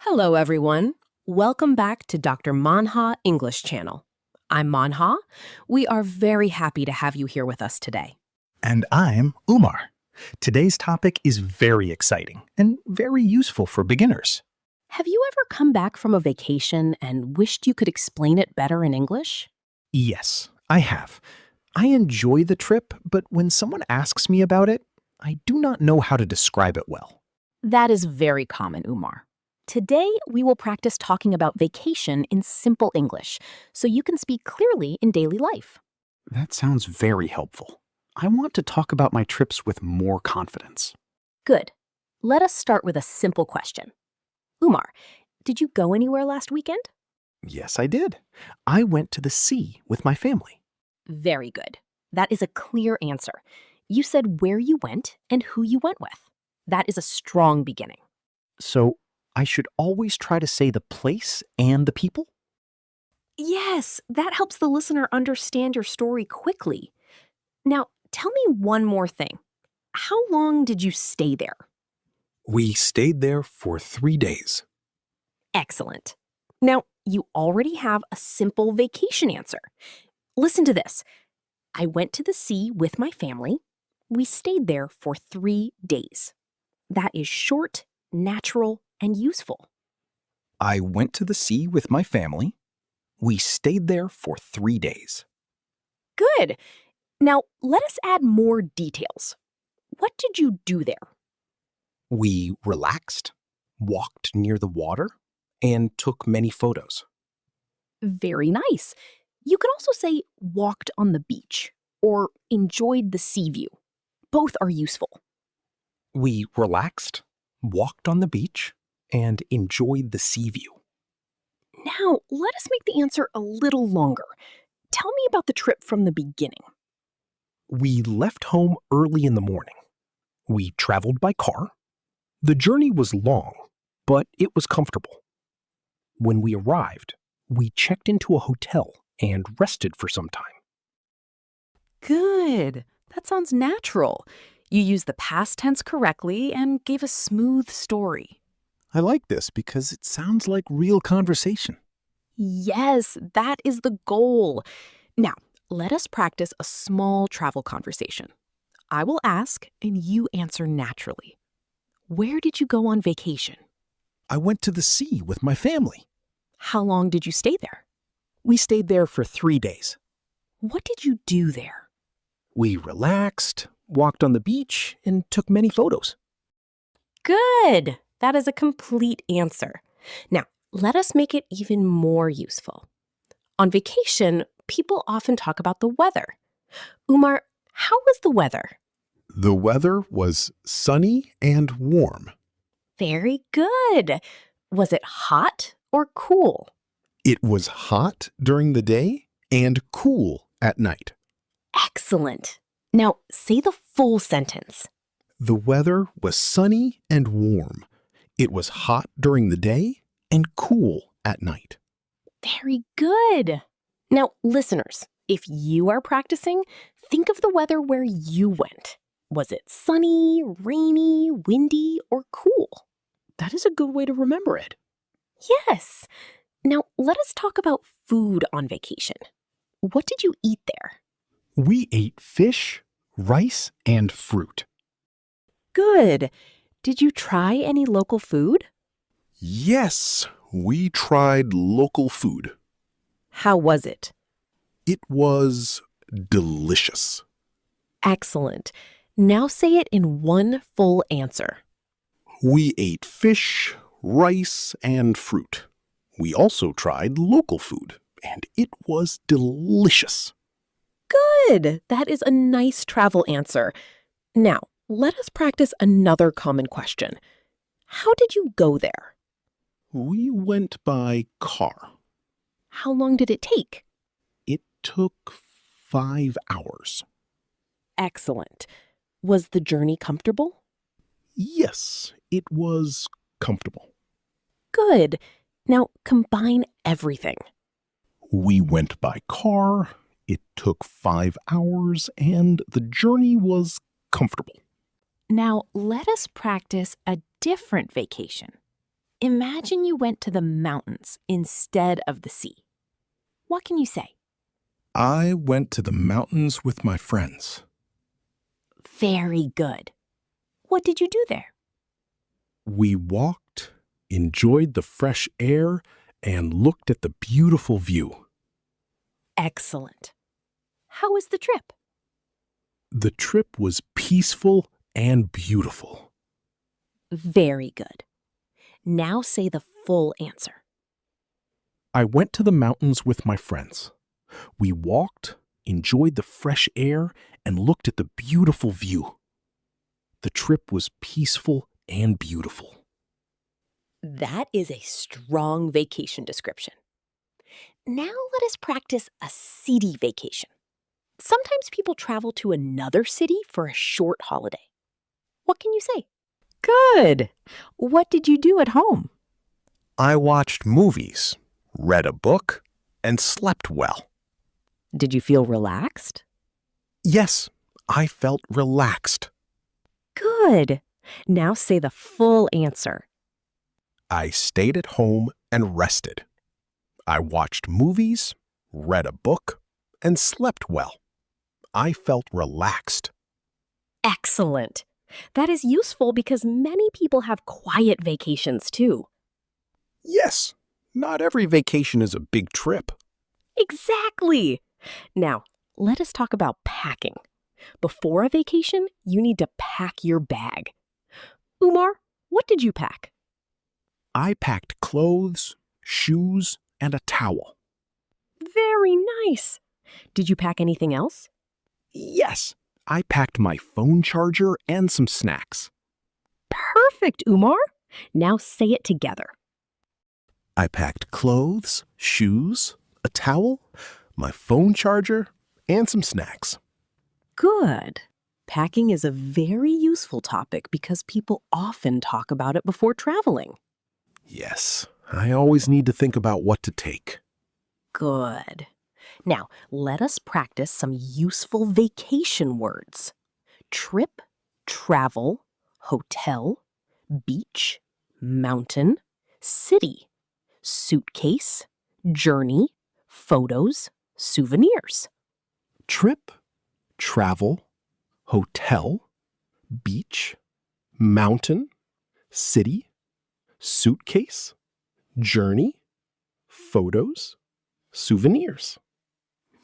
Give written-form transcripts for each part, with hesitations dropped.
Hello, everyone. Welcome back to Dr. Manha English Channel. I'm Manha. We are very happy to have you here with us today. And I'm Umar. Today's topic is very exciting and very useful for beginners. Have you ever come back from a vacation and wished you could explain it better in English? Yes, I have. I enjoy the trip, but when someone asks me about it, I do not know how to describe it well. That is very common, Umar. Today, we will practice talking about vacation in simple English, so you can speak clearly in daily life. That sounds very helpful. I want to talk about my trips with more confidence. Good. Let us start with a simple question. Umar, did you go anywhere last weekend? Yes, I did. I went to the sea with my family. Very good. That is a clear answer. You said where you went and who you went with. That is a strong beginning. So, I should always try to say the place and the people? Yes, that helps the listener understand your story quickly. Now, tell me one more thing. How long did you stay there? We stayed there for 3 days. Excellent. Now, you already have a simple vacation answer. Listen to this. I went to the sea with my family. We stayed there for 3 days. That is short, natural, and useful. I went to the sea with my family. We stayed there for 3 days. Good. Now, let us add more details. What did you do there? We relaxed, walked near the water, and took many photos. Very nice. You can also say walked on the beach or enjoyed the sea view. Both are useful. We relaxed, walked on the beach, and enjoyed the sea view. Now, let us make the answer a little longer. Tell me about the trip from the beginning. We left home early in the morning. We traveled by car. The journey was long, but it was comfortable. When we arrived, we checked into a hotel and rested for some time. Good. That sounds natural. You used the past tense correctly and gave a smooth story. I like this because it sounds like real conversation. Yes, that is the goal. Now, let us practice a small travel conversation. I will ask and you answer naturally. Where did you go on vacation? I went to the sea with my family. How long did you stay there? We stayed there for 3 days. What did you do there? We relaxed, walked on the beach, and took many photos. Good. That is a complete answer. Now, let us make it even more useful. On vacation, people often talk about the weather. Umar, how was the weather? The weather was sunny and warm. Very good. Was it hot or cool? It was hot during the day and cool at night. Excellent. Now, say the full sentence. The weather was sunny and warm. It was hot during the day and cool at night. Very good. Now, listeners, if you are practicing, think of the weather where you went. Was it sunny, rainy, windy, or cool? That is a good way to remember it. Yes. Now, let us talk about food on vacation. What did you eat there? We ate fish, rice, and fruit. Good. Did you try any local food? Yes, we tried local food. How was it? It was delicious. Excellent. Now say it in one full answer. We ate fish, rice, and fruit. We also tried local food, and it was delicious. Good. That is a nice travel answer. Now, let us practice another common question. How did you go there? We went by car. How long did it take? It took 5 hours. Excellent. Was the journey comfortable? Yes, it was comfortable. Good. Now combine everything. We went by car It took 5 hours and the journey was comfortable. Now, let us practice a different vacation. Imagine you went to the mountains instead of the sea. What can you say? I went to the mountains with my friends. Very good. What did you do there? We walked, enjoyed the fresh air, and looked at the beautiful view. Excellent. How was the trip? The trip was peaceful and beautiful. Very good. Now say the full answer. I went to the mountains with my friends. We walked, enjoyed the fresh air, and looked at the beautiful view. The trip was peaceful and beautiful. That is a strong vacation description. Now let us practice a city vacation. Sometimes people travel to another city for a short holiday. What can you say? Good. What did you do at home? I watched movies, read a book, and slept well. Did you feel relaxed? Yes, I felt relaxed. Good. Now say the full answer. I stayed at home and rested. I watched movies, read a book, and slept well. I felt relaxed. Excellent. That is useful because many people have quiet vacations too. Yes, not every vacation is a big trip. Exactly. Now, let us talk about packing. Before a vacation, you need to pack your bag. Umar, what did you pack? I packed clothes, shoes, and a towel. Very nice. Did you pack anything else? Yes, I packed my phone charger and some snacks. Perfect, Umar. Now say it together. I packed clothes, shoes, a towel, my phone charger, and some snacks. Good. Packing is a very useful topic because people often talk about it before traveling. Yes, I always need to think about what to take. Good. Now, let us practice some useful vacation words. Trip, travel, hotel, beach, mountain, city, suitcase, journey, photos, souvenirs. Trip, travel, hotel, beach, mountain, city, suitcase, journey, photos, souvenirs.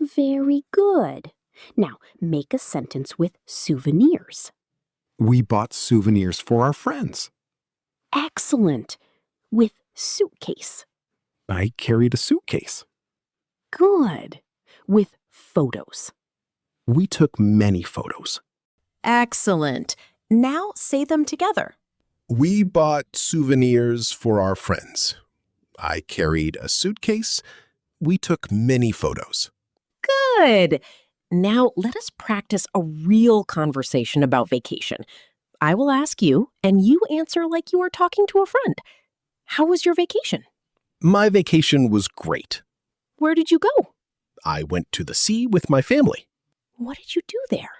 Very good. Now, make a sentence with souvenirs. We bought souvenirs for our friends. Excellent. With suitcase. I carried a suitcase. Good. With photos. We took many photos. Excellent. Now say them together. We bought souvenirs for our friends. I carried a suitcase. We took many photos. Good. Now let us practice a real conversation about vacation. I will ask you, and you answer like you are talking to a friend. How was your vacation? My vacation was great. Where did you go? I went to the sea with my family. What did you do there?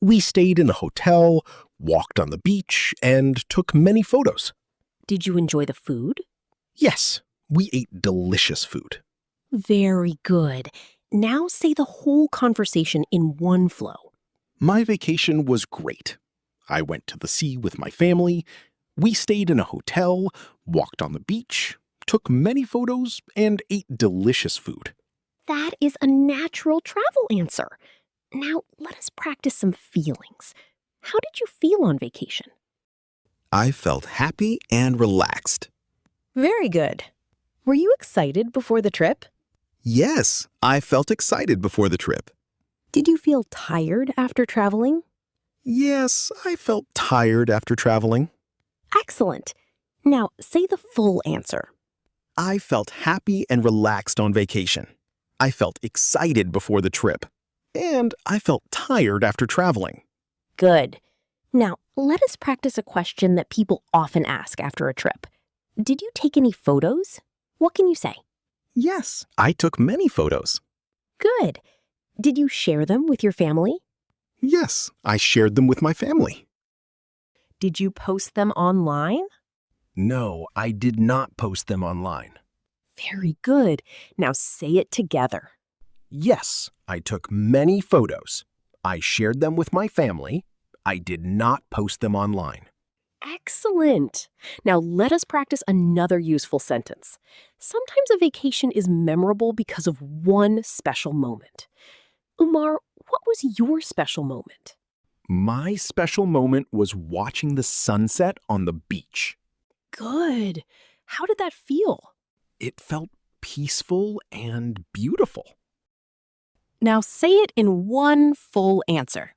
We stayed in a hotel, walked on the beach, and took many photos. Did you enjoy the food? Yes, we ate delicious food. Very good. Now say the whole conversation in one flow. My vacation was great. I went to the sea with my family. We stayed in a hotel, walked on the beach, took many photos, and ate delicious food. That is a natural travel answer. Now let us practice some feelings. How did you feel on vacation? I felt happy and relaxed. Very good. Were you excited before the trip? Yes, I felt excited before the trip. Did you feel tired after traveling? Yes, I felt tired after traveling. Excellent. Now say the full answer. I felt happy and relaxed on vacation. I felt excited before the trip. And I felt tired after traveling. Good. Now let us practice a question that people often ask after a trip. Did you take any photos? What can you say? Yes, I took many photos. Good. Did you share them with your family? Yes, I shared them with my family. Did you post them online? No, I did not post them online. Very good. Now say it together. Yes, I took many photos. I shared them with my family. I did not post them online. Excellent. Now let us practice another useful sentence. Sometimes a vacation is memorable because of one special moment. Umar, what was your special moment? My special moment was watching the sunset on the beach. Good. How did that feel? It felt peaceful and beautiful. Now say it in one full answer.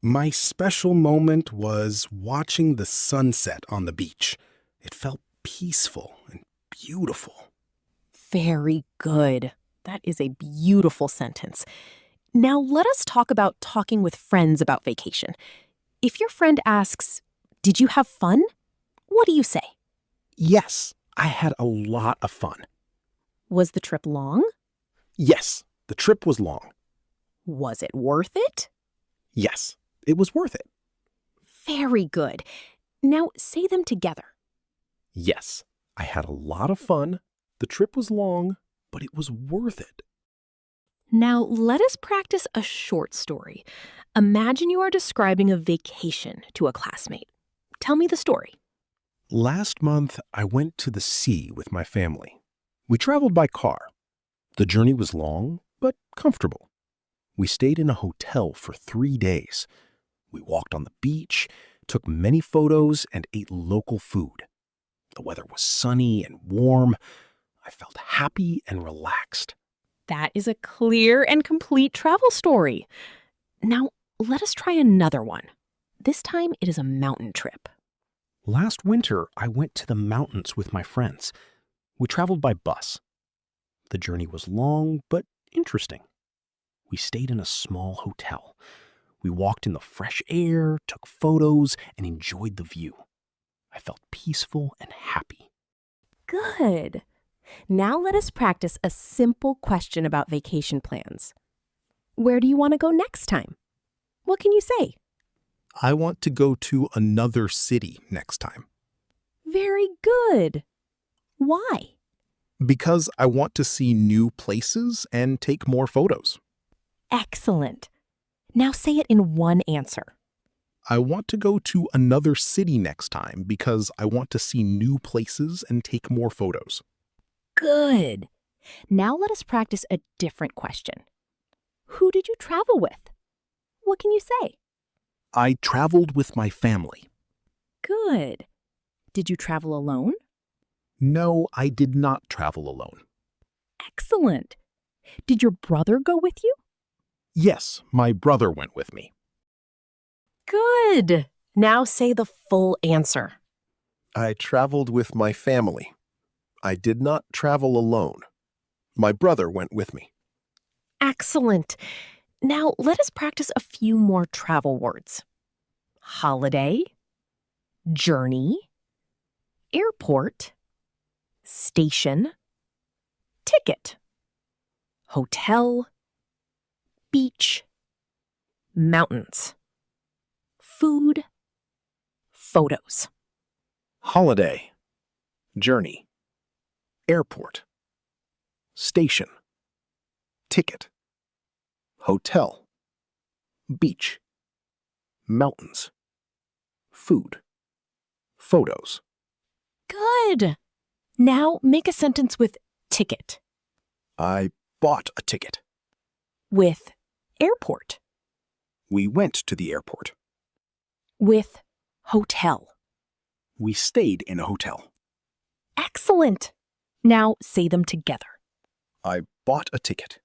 My special moment was watching the sunset on the beach. It felt peaceful and beautiful. Very good. That is a beautiful sentence. Now let us talk about talking with friends about vacation. If your friend asks, "Did you have fun?" What do you say? Yes, I had a lot of fun. Was the trip long? Yes, the trip was long. Was it worth it? Yes, it was worth it. Very good. Now say them together. Yes, I had a lot of fun. The trip was long, but it was worth it. Now let us practice a short story. Imagine you are describing a vacation to a classmate. Tell me the story. Last month, I went to the sea with my family. We traveled by car. The journey was long, but comfortable. We stayed in a hotel for 3 days. We walked on the beach, took many photos, and ate local food. The weather was sunny and warm. I felt happy and relaxed. That is a clear and complete travel story. Now let us try another one. This time it is a mountain trip. Last winter, I went to the mountains with my friends. We traveled by bus. The journey was long, but interesting. We stayed in a small hotel. We walked in the fresh air, took photos, and enjoyed the view. I felt peaceful and happy. Good. Now let us practice a simple question about vacation plans. Where do you want to go next time? What can you say? I want to go to another city next time Very good. Why? because I want to see new places and take more photos. Excellent. Now say it in one answer. I want to go to another city next time because I want to see new places and take more photos. Good. Now let us practice a different question. Who did you travel with? What can you say? I traveled with my family. Good. Did you travel alone? No, I did not travel alone. Excellent. Did your brother go with you? Yes, my brother went with me. Good. Now say the full answer. I traveled with my family. I did not travel alone. My brother went with me. Excellent. Now let us practice a few more travel words. Holiday, journey, airport, station, ticket, hotel, beach, mountains, food, photos. Holiday, journey, airport, station, ticket, hotel, beach, mountains, food, photos. Good. Now make a sentence with ticket, I bought a ticket. with airport, We went to the airport. with hotel. We stayed in a hotel. Excellent. Now say them together. I bought a ticket.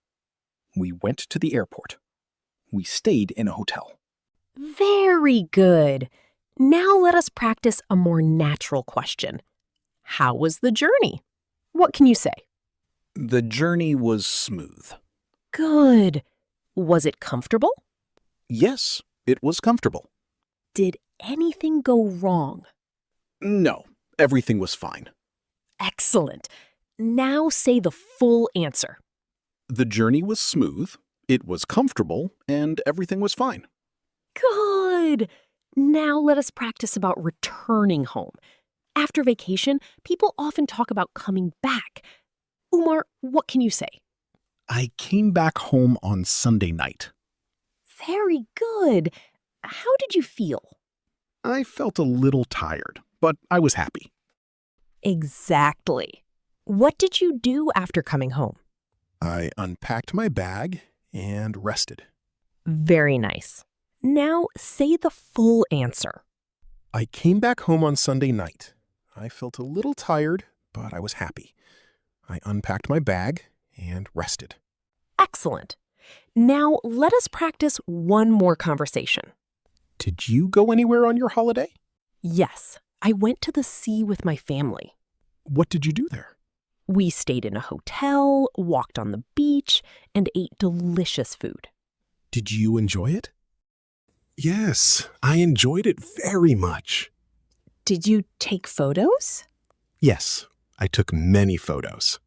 We went to the airport. We stayed in a hotel. Very good. Now let us practice a more natural question. How was the journey? What can you say? The journey was smooth. Good. Was it comfortable? Yes, it was comfortable. Did anything go wrong? No, everything was fine. Excellent. Now say the full answer. The journey was smooth. It was comfortable and everything was fine. Good! Now let us practice about returning home. After vacation, people often talk about coming back. Umar, what can you say? I came back home on Sunday night. Very good. How did you feel? I felt a little tired, but I was happy. Exactly. What did you do after coming home? I unpacked my bag and rested. Very nice. Now say the full answer. I came back home on Sunday night. I felt a little tired, but I was happy. I unpacked my bag and rested. Excellent. Now let us practice one more conversation. Did you go anywhere on your holiday? Yes, I went to the sea with my family. What did you do there? We stayed in a hotel, walked on the beach, and ate delicious food. Did you enjoy it? Yes, I enjoyed it very much. Did you take photos? Yes, I took many photos.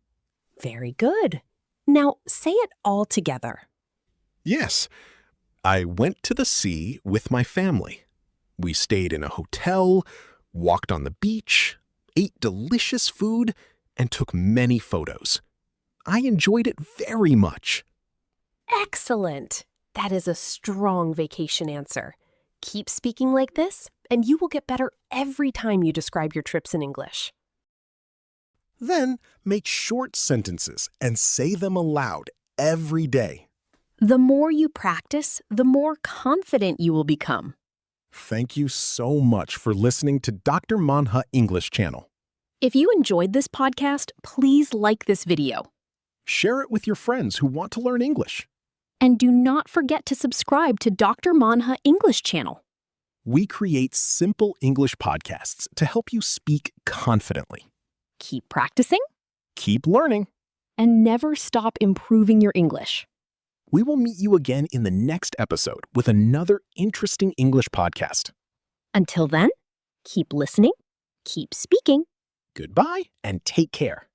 Very good. Now say it all together. Yes. I went to the sea with my family. We stayed in a hotel, walked on the beach, ate delicious food, and took many photos. I enjoyed it very much. Excellent. That is a strong vacation answer. Keep speaking like this, and you will get better every time you describe your trips in English. Then make short sentences and say them aloud every day. The more you practice, the more confident you will become. Thank you so much for listening to Dr. Manha English Channel. If you enjoyed this podcast, please like this video. Share it with your friends who want to learn English. And do not forget to subscribe to Dr. Manha English Channel. We create simple English podcasts to help you speak confidently. Keep practicing Keep learning. and never stop improving your English. We will meet you again in the next episode with another interesting English podcast. Until then, keep listening, keep speaking. Goodbye and take care.